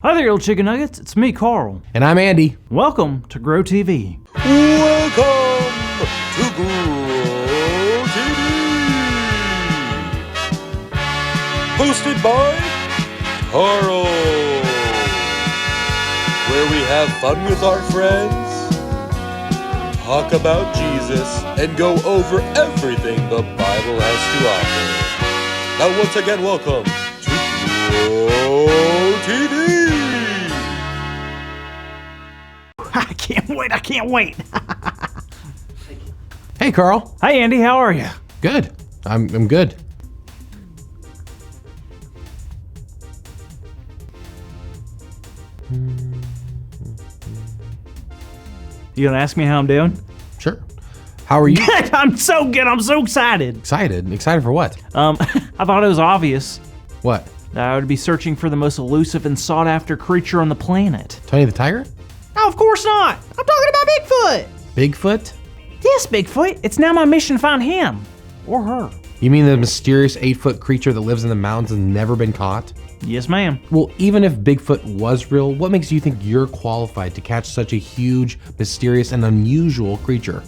Hi there, old chicken nuggets. It's me, Carl. And I'm Andy. Welcome to Grow TV. Welcome to Grow TV. Hosted by Carl. Where we have fun with our friends, talk about Jesus, and go over everything the Bible has to offer. Now once again, welcome to Grow TV. I can't wait. Hey, Carl. Hi, Andy. How are you? Good. I'm good. You gonna ask me how I'm doing? Sure. How are you? I'm so good. I'm so excited. Excited? Excited for what? I thought it was obvious What? that I would be searching for the most elusive and sought-after creature on the planet. Tony the Tiger? No, of course not. I'm talking about Bigfoot. Bigfoot? Yes, Bigfoot. It's now my mission to find him or her. You mean the mysterious 8-foot creature that lives in the mountains and never been caught? Yes, ma'am. Well, even if Bigfoot was real, what makes you think you're qualified to catch such a huge, mysterious, and unusual creature?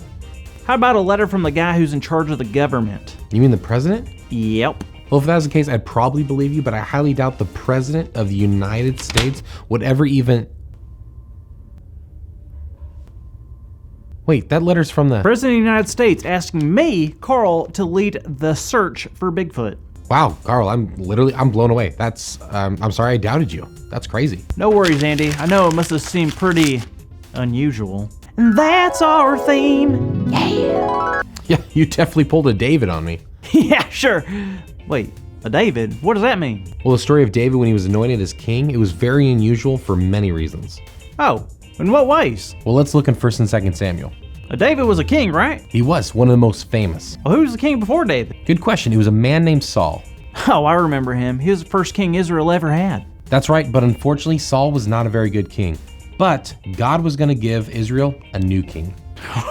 How about a letter from the guy who's in charge of the government? You mean the president? Yep. Well, if that was the case, I'd probably believe you, but I highly doubt the president of the United States would ever even... Wait, that letter's from the... President of the United States asking me, Carl, to lead the search for Bigfoot. Wow, Carl, I'm blown away. I'm sorry I doubted you. That's crazy. No worries, Andy. I know it must have seemed pretty unusual. And that's our theme. Yeah. Yeah, you definitely pulled a David on me. Yeah, sure. Wait, a David? What does that mean? Well, the story of David when he was anointed as king, it was very unusual for many reasons. Oh, in what ways? Well, let's look in 1 and 2 Samuel. A David was a king, right? He was one of the most famous. Well, who was the king before David? Good question. It was a man named Saul. Oh, I remember him. He was the first king Israel ever had. That's right, but unfortunately, Saul was not a very good king. But God was going to give Israel a new king.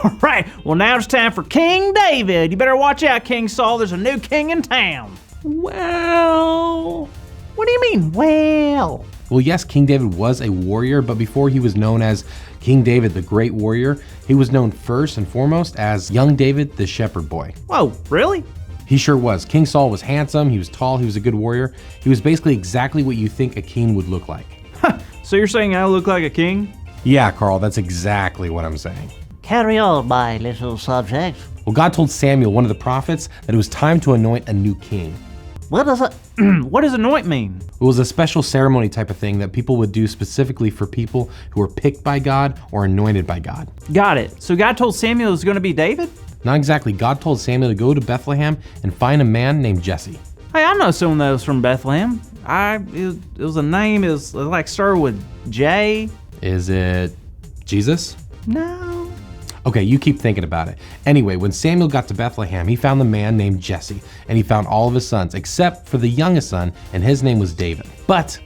All right, well, now it's time for King David. You better watch out, King Saul. There's a new king in town. Well, what do you mean, well? Well, yes, King David was a warrior, but before he was known as King David the Great Warrior, he was known first and foremost as Young David the Shepherd Boy. Whoa, really? He sure was. King Saul was handsome, he was tall, he was a good warrior. He was basically exactly what you think a king would look like. So you're saying I look like a king? Yeah, Carl, that's exactly what I'm saying. Carry on, my little subject. Well, God told Samuel, one of the prophets, that it was time to anoint a new king. What does it? What does anoint mean? It was a special ceremony type of thing that people would do specifically for people who were picked by God or anointed by God. Got it. So God told Samuel it was going to be David? Not exactly. God told Samuel to go to Bethlehem and find a man named Jesse. Hey, I know someone that was from Bethlehem. It was a name, it was like started with J. Is it Jesus? No. Okay, you keep thinking about it. Anyway, when Samuel got to Bethlehem, he found the man named Jesse, and he found all of his sons, except for the youngest son, and his name was David. But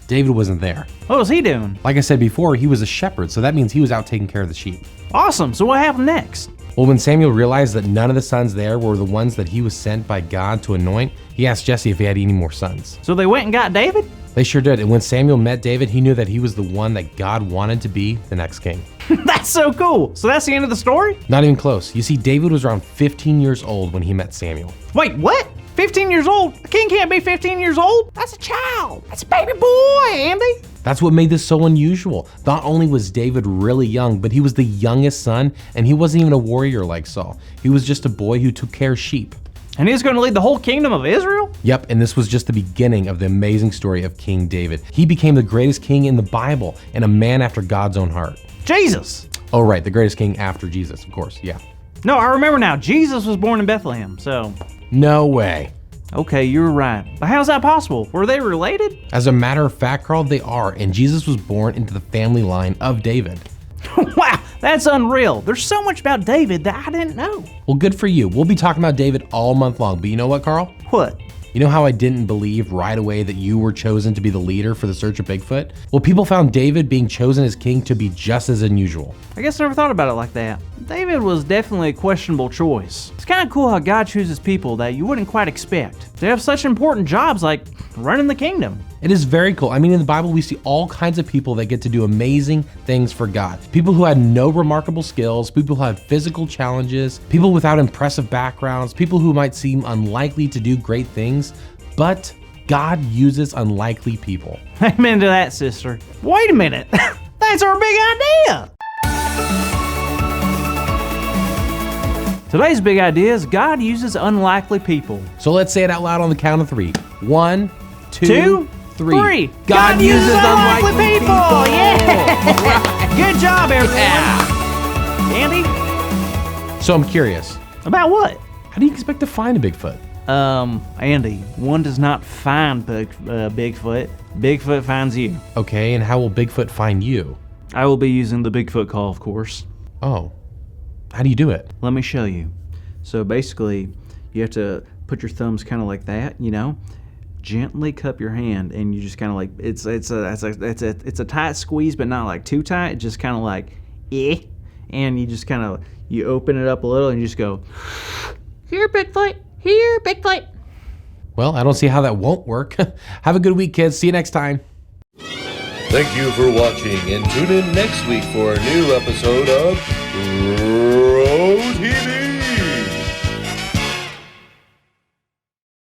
David wasn't there. What was he doing? Like I said before, he was a shepherd, so that means he was out taking care of the sheep. Awesome. So what happened next? Well, when Samuel realized that none of the sons there were the ones that he was sent by God to anoint, he asked Jesse if he had any more sons. So they went and got David? They sure did, and when Samuel met David, he knew that he was the one that God wanted to be the next king. That's so cool. So that's the end of the story? Not even close. You see, David was around 15 years old when he met Samuel. Wait, what? 15 years old? A king can't be 15 years old? That's a child. That's a baby boy, Andy. That's what made this so unusual. Not only was David really young, but he was the youngest son, and he wasn't even a warrior like Saul. He was just a boy who took care of sheep. And he's going to lead the whole kingdom of Israel? Yep, and this was just the beginning of the amazing story of King David. He became the greatest king in the Bible and a man after God's own heart. Jesus. Oh, right, the greatest king after Jesus, of course, yeah. No, I remember now. Jesus was born in Bethlehem, so... No way. Okay, you're right. But how's that possible? Were they related? As a matter of fact, Carl, they are, and Jesus was born into the family line of David. Wow, that's unreal. There's so much about David that I didn't know. Well, good for you. We'll be talking about David all month long, but you know what, Carl? What? You know how I didn't believe right away that you were chosen to be the leader for the search of Bigfoot? Well, people found David being chosen as king to be just as unusual. I guess I never thought about it like that. David was definitely a questionable choice. It's kind of cool how God chooses people that you wouldn't quite expect. They have such important jobs like running the kingdom. It is very cool. I mean, in the Bible, we see all kinds of people that get to do amazing things for God. People who had no remarkable skills, people who had physical challenges, people without impressive backgrounds, people who might seem unlikely to do great things, but God uses unlikely people. Amen to that, sister. Wait a minute. That's our big idea. Today's big idea is God uses unlikely people. So let's say it out loud on the count of 3. 1, 2, 3. God uses unlikely people. Yeah. Good job, everyone. Andy? So I'm curious, About what? how do you expect to find a Bigfoot? Andy, one does not find Bigfoot. Bigfoot finds you. Okay, and how will Bigfoot find you? I will be using the Bigfoot call, of course. Oh, how do you do it? Let me show you. So basically, you have to put your thumbs kind of like that, you know, gently cup your hand, and you just kind of like it's a tight squeeze, but not like too tight. Just kind of like and you just kind of you open it up a little, and you just go, "Here, Bigfoot. Here, Bigfoot." Well, I don't see how that won't work. Have a good week, kids. See you next time. Thank you for watching, and tune in next week for a new episode of Bro TV.